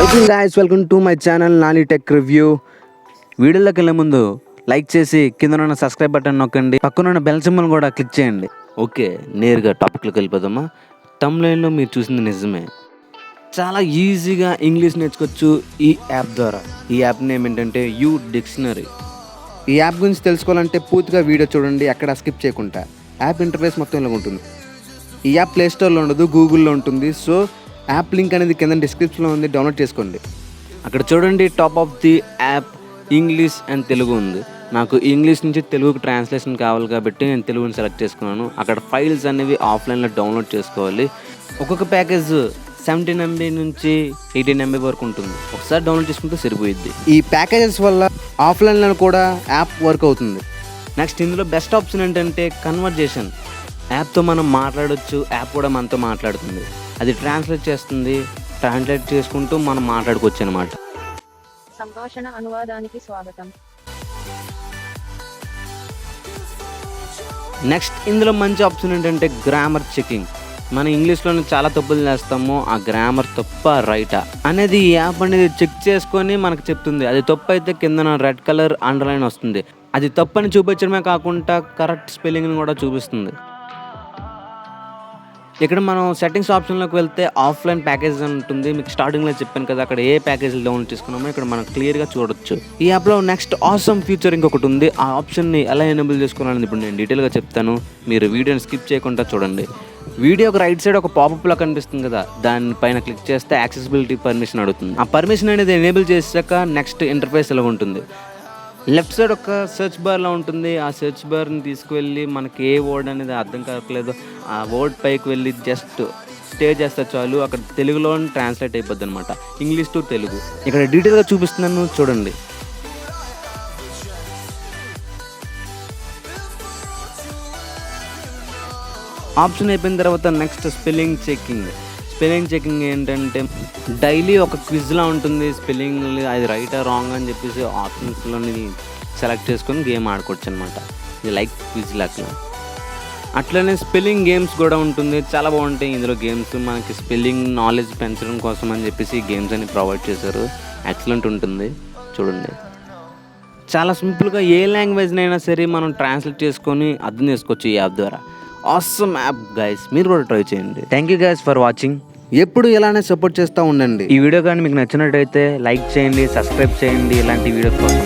Okay guys, welcome to my channel Nani tech review. వీడియోలోకి వెళ్ళే ముందు లైక్ చేసి కింద ఉన్న సబ్స్క్రైబ్ బటన్ నొక్కండి, పక్కన ఉన్న బెల్ సింబల్ కూడా క్లిక్ చేయండి. ఓకే, నేరుగా టాపిక్లోకి వెళ్ళిపోదామా. తమ్లైన్లో మీరు చూసింది నిజమే, చాలా ఈజీగా ఇంగ్లీష్ నేర్చుకోవచ్చు ఈ యాప్ ద్వారా. ఈ యాప్ నేమ్ ఏంటంటే యూ డిక్షనరీ. ఈ యాప్ గురించి తెలుసుకోవాలంటే పూర్తిగా వీడియో చూడండి, ఎక్కడ స్కిప్ చేయకుండా. యాప్ ఇంటర్ఫేస్ మొత్తం ఇలా ఉంటుంది. ఈ యాప్ ప్లే స్టోర్లో ఉండదు, గూగుల్లో ఉంటుంది. సో యాప్ లింక్ అనేది కింద డిస్క్రిప్షన్లో ఉంది, డౌన్లోడ్ చేసుకోండి. అక్కడ చూడండి, top of the app English and Telugu ఉంది. నాకు ఇంగ్లీష్ నుంచి తెలుగుకి ట్రాన్స్లేషన్ కావాలి కాబట్టి నేను తెలుగుని సెలెక్ట్ చేసుకున్నాను. అక్కడ ఫైల్స్ అనేవి ఆఫ్లైన్లో డౌన్లోడ్ చేసుకోవాలి. ఒక్కొక్క ప్యాకేజ్ 17 MB నుంచి 18 MB వరకు ఉంటుంది. ఒకసారి డౌన్లోడ్ చేసుకుంటే సరిపోయిద్ది. ఈ ప్యాకేజెస్ వల్ల ఆఫ్లైన్లో కూడా యాప్ వర్క్ అవుతుంది. నెక్స్ట్ ఇందులో బెస్ట్ ఆప్షన్ ఏంటంటే కన్వర్జేషన్. యాప్తో మనం మాట్లాడవచ్చు, యాప్ కూడా మనతో మాట్లాడుతుంది. అది ట్రాన్స్లేట్ చేస్తుంది, ట్రాన్స్లేట్ చేసుకుంటూ మనం మాట్లాడుకోవచ్చు అనమాట. సంభాషణ అనువాదానికి స్వాగతం. నెక్స్ట్ ఇందులో మంచి ఆప్షన్ ఏంటంటే గ్రామర్ చెకింగ్. మన ఇంగ్లీష్లోనే చాలా తప్పులు చేస్తాము, ఆ గ్రామర్ తప్ప రైటా అనేది ఈ యాప్ అనేది చెక్ చేసుకొని మనకు చెప్తుంది. అది తప్పు అయితే కింద రెడ్ కలర్ అండర్లైన్ వస్తుంది. అది తప్పని చూపించడమే కాకుండా కరెక్ట్ స్పెల్లింగ్ని కూడా చూపిస్తుంది. ఇక్కడ మనం సెట్టింగ్స్ ఆప్షన్లోకి వెళ్తే ఆఫ్లైన్ ప్యాకేజ్ అని ఉంటుంది. మీకు స్టార్టింగ్లో చెప్పాను కదా, అక్కడ ఏ ప్యాకేజీలు డౌన్లోడ్ చేసుకున్నామో ఇక్కడ మనం క్లియర్గా చూడొచ్చు. ఈ యాప్లో నెక్స్ట్ ఆసమ్ ఫీచర్ ఇంకొకటి ఉంది. ఆ ఆప్షన్ని ఎలా ఎనేబుల్ చేసుకోవాలని ఇప్పుడు నేను డీటెయిల్గా చెప్తాను. మీరు వీడియోని స్కిప్ చేయకుండా చూడండి. వీడియోకి రైట్ సైడ్ ఒక పాపప్లా కనిపిస్తుంది కదా, దానిపైన క్లిక్ చేస్తే యాక్సెసిబిలిటీ పర్మిషన్ అడుగుతుంది. ఆ పర్మిషన్ అనేది ఎనేబుల్ చేశాక నెక్స్ట్ ఇంటర్ఫేస్ ఎలా ఉంటుంది. లెఫ్ట్ సైడ్ ఒక సెర్చ్ బార్లో ఉంటుంది. ఆ సెర్చ్ బార్ని తీసుకువెళ్ళి మనకి ఏ వర్డ్ అనేది అర్థం కావట్లేదు, ఆ వర్డ్ పైకి వెళ్ళి జస్ట్ స్టే చేస్తే చాలు, అక్కడ తెలుగులో ట్రాన్స్లేట్ అయిపోద్ది అనమాట, ఇంగ్లీష్ టు తెలుగు. ఇక్కడ డీటెయిల్గా చూపిస్తున్నాను చూడండి. ఆప్షన్ అయిపోయిన తర్వాత next spelling checking. Spelling checking ఏంటంటే డైలీ ఒక క్విజ్లా ఉంటుంది. స్పెల్లింగ్ అది రైటా రాంగ్ అని చెప్పేసి ఆప్షన్స్లోని సెలెక్ట్ చేసుకొని గేమ్ ఆడుకోవచ్చు అనమాట. ఇది లైక్ క్విజ్ లాగా. అట్లనే స్పెల్లింగ్ గేమ్స్ కూడా ఉంటుంది, చాలా బాగుంటాయి ఇందులో గేమ్స్. మనకి స్పెల్లింగ్ నాలెడ్జ్ పెంచడం కోసం అని చెప్పేసి గేమ్స్ అని ప్రొవైడ్ చేశారు. ఎక్సలెంట్ ఉంటుంది చూడండి. చాలా సింపుల్గా ఏ లాంగ్వేజ్నైనా సరే మనం ట్రాన్స్లేట్ చేసుకొని అర్థం చేసుకోవచ్చు ఈ యాప్ ద్వారా. ఆసమ్ యాప్ గైస్, మీరు కూడా ట్రై చేయండి. Thank you guys for watching. ఎప్పుడు ఇలానే సపోర్ట్ చేస్తూ ఉండండి. ఈ వీడియో కానీ మీకు నచ్చినట్టయితే లైక్ చేయండి, సబ్స్క్రైబ్ చేయండి ఇలాంటి వీడియోస్ కోసం.